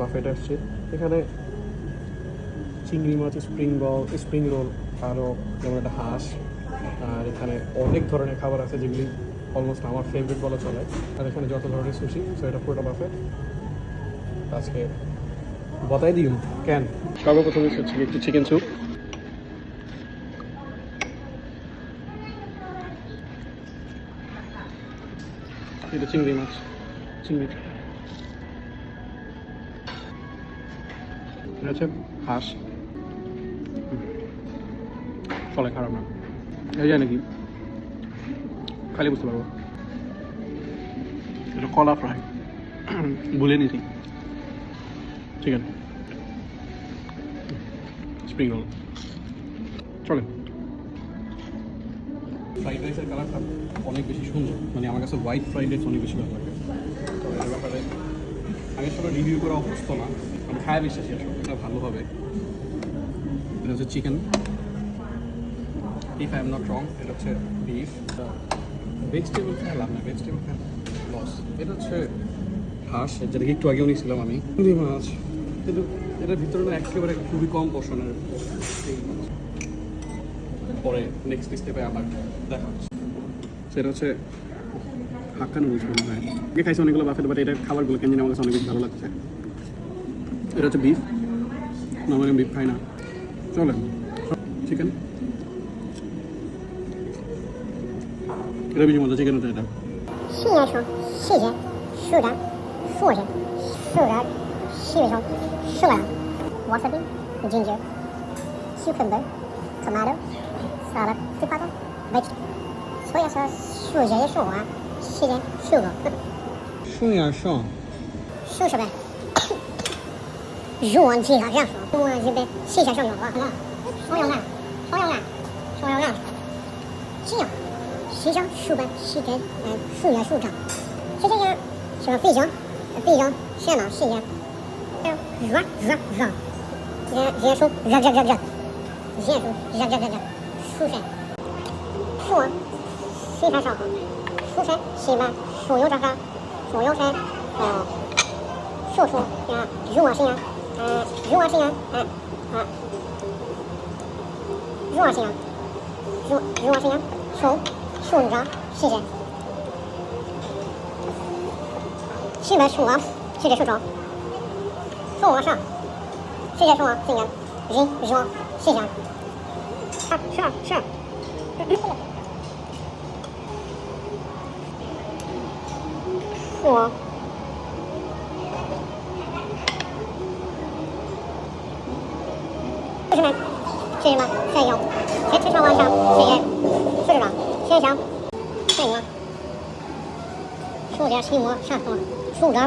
Buffet আসছে এখানে চিংড়ি মাছ, স্প্রিং রোল, আরও যেমন একটা হাঁস, আর এখানে অনেক ধরনের খাবার আছে যেগুলি অলমোস্ট আমার ফেভারিট বলা চলে। আর এখানে যত ধরনের সুশি, সো এটা পুরোটা বাফেট। আজকে বতাই দিই কেন সর্বপ্রথমে হচ্ছে একটু চিকেন স্যুপ, এটা চিংড়ি মাছ, চিংড়ি, এটা হচ্ছে হাঁস, চলে খারাপ না, এই যায় নাকি খালি বুঝতে পারবো। এটা কলা ফ্রাই, ভুলে নিয়েছি, চিকেন, স্প্রিং রোল, চলে। ফ্রাইড রাইসের কালারটা অনেক বেশি সুন্দর, মানে আমার কাছে হোয়াইট ফ্রাইড রাইস অনেক বেশি ভালো লাগে। তো এর ব্যাপারে আমি আসলে রিভিউ করা অভ্যস্ত না, আমি খায় বিশ্বাসী আসলে এটা ভালো হবে। এটা হচ্ছে chicken, if I am not wrong, এটা হচ্ছে বিফ। ভেজিটেবল খেলাম না, ভেজিটেবল খেলাম লস। এটা হচ্ছে হাঁস, যেটাকে একটু আগেও নিয়েছিলাম আমি, চিংড়ি মাছ, কিন্তু এটার ভিতরে না একেবারে খুবই কম পোর্শনের। পরে নেক্সট স্টেপে আবার দেখা হচ্ছে। সেটা হচ্ছে হাক্কা নুডলস মনে হয়। আগে খাইছি অনেকগুলো বাফেট, বাট এটার খাবারগুলো কেন জানি আমার কাছে অনেক বেশি ভালো লাগছে। এটা হচ্ছে বিফ, নর্মালি বিফ খাই না, চলেন। চিকেন, এটা বেশি মজা, চিকেন হচ্ছে এটা।新元首细节数的数人数的细微中数了wasabi ginger cucumber tomato salad tomato vegetable 所以说数人数啊细人数个顺眼上，数什么如果这样说我这边细些上有了双羊蛋双羊蛋双羊蛋这样西江数班西根数元数长是这样什么费江线呢是一样热人数热人数数神数谁才上数神西班数有这啥数有神数呀如果是呀如果是呀如果是呀如果是呀数数你知道是谁西门数王是谁数中数王上是谁数王今年人王是谁是数王是什么是什么谁用谁吃上王上是谁是这种先生谁用数点西摩上头数着